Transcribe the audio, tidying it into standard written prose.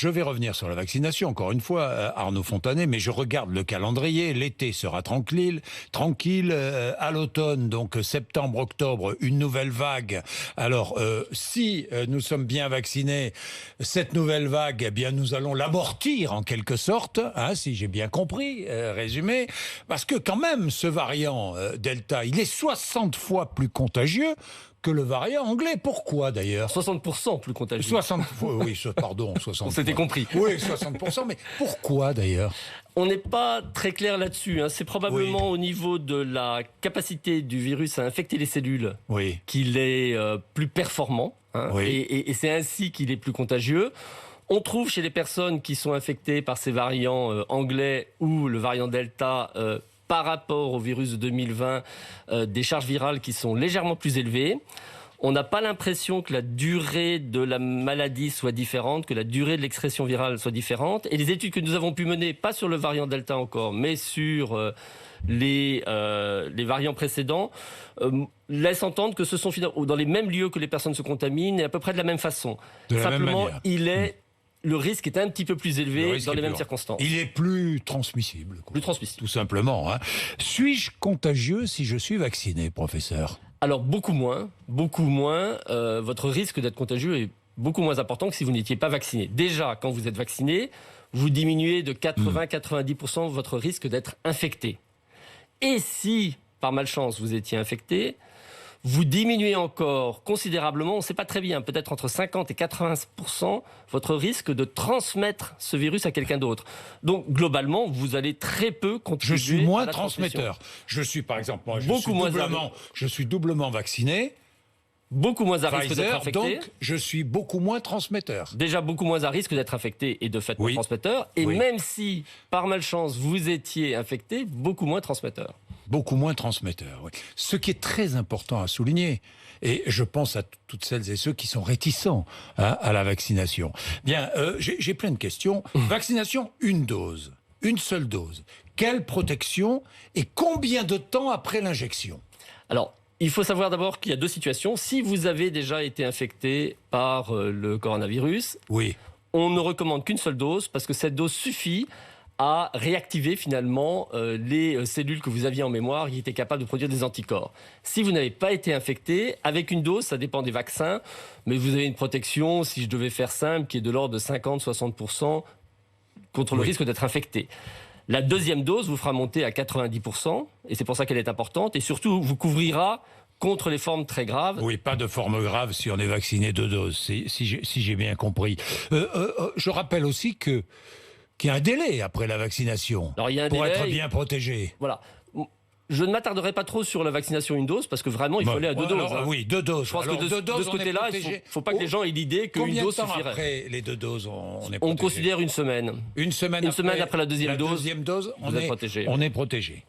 je vais revenir sur la vaccination, encore une fois, Arnaud Fontanet, mais je regarde le calendrier. L'été sera tranquille. À l'automne, donc septembre, octobre, une nouvelle vague. Alors, si nous sommes bien vaccinés, cette nouvelle vague, eh bien, nous allons l'amortir en quelque sorte, hein, si j'ai bien compris, résumé. Parce que quand même, ce variant Delta, il est 60 fois plus contagieux que le variant anglais. Pourquoi d'ailleurs ? 60% plus contagieux. 60, oui, pardon, 60. On s'était compris. Oui, 60%, mais pourquoi d'ailleurs ? On n'est pas très clair là-dessus. Hein. C'est probablement au niveau de la capacité du virus à infecter les cellules qu'il est plus performant. Hein. Et c'est ainsi qu'il est plus contagieux. On trouve chez les personnes qui sont infectées par ces variants anglais ou le variant Delta par rapport au virus de 2020, des charges virales qui sont légèrement plus élevées. On n'a pas l'impression que la durée de la maladie soit différente, que la durée de l'expression virale soit différente. Et les études que nous avons pu mener, pas sur le variant Delta encore, mais sur les variants précédents, laissent entendre que ce sont dans les mêmes lieux que les personnes se contaminent et à peu près de la même façon. Simplement, le risque est un petit peu plus élevé dans les mêmes circonstances. Il est plus transmissible. Plus transmissible. Tout simplement. Hein. Suis-je contagieux si je suis vacciné, professeur ? Alors, beaucoup moins. Votre risque d'être contagieux est beaucoup moins important que si vous n'étiez pas vacciné. Déjà, quand vous êtes vacciné, vous diminuez de 80-90% votre risque d'être infecté. Et si, par malchance, vous étiez infecté, vous diminuez encore considérablement, on ne sait pas très bien, peut-être entre 50 et 80% votre risque de transmettre ce virus à quelqu'un d'autre. Donc, globalement, vous allez très peu contribuer. Je suis moins à la transmetteur. Je suis, par exemple, moi, je suis doublement vacciné. Beaucoup moins à risque d'être infecté. Donc, je suis beaucoup moins transmetteur. Déjà beaucoup moins à risque d'être infecté et de fait transmetteur. Et même si, par malchance, vous étiez infecté, beaucoup moins transmetteur. Beaucoup moins transmetteur, oui. Ce qui est très important à souligner, et je pense à toutes celles et ceux qui sont réticents à la vaccination. Bien, j'ai plein de questions. Vaccination, une dose, une seule dose. Quelle protection et combien de temps après l'injection ? Alors, il faut savoir d'abord qu'il y a deux situations. Si vous avez déjà été infecté par le coronavirus, on ne recommande qu'une seule dose parce que cette dose suffit à réactiver finalement les cellules que vous aviez en mémoire qui étaient capables de produire des anticorps. Si vous n'avez pas été infecté, avec une dose, ça dépend des vaccins, mais vous avez une protection, si je devais faire simple, qui est de l'ordre de 50-60% contre le risque d'être infecté. La deuxième dose vous fera monter à 90%, et c'est pour ça qu'elle est importante, et surtout vous couvrira contre les formes très graves. Oui, pas de forme grave si on est vacciné 2 doses, si j'ai bien compris. Je rappelle aussi qu'il y a un délai après la vaccination pour être bien protégé. Voilà. Je ne m'attarderai pas trop sur la vaccination une dose, parce que vraiment, il faut aller à 2 doses. Alors, oui, 2 doses. Je pense que de ce côté-là, il ne faut pas que les gens aient l'idée qu'une dose suffirait. Combien de temps après les 2 doses on est protégé ? On considère une semaine. Une semaine après la deuxième dose, on est protégé.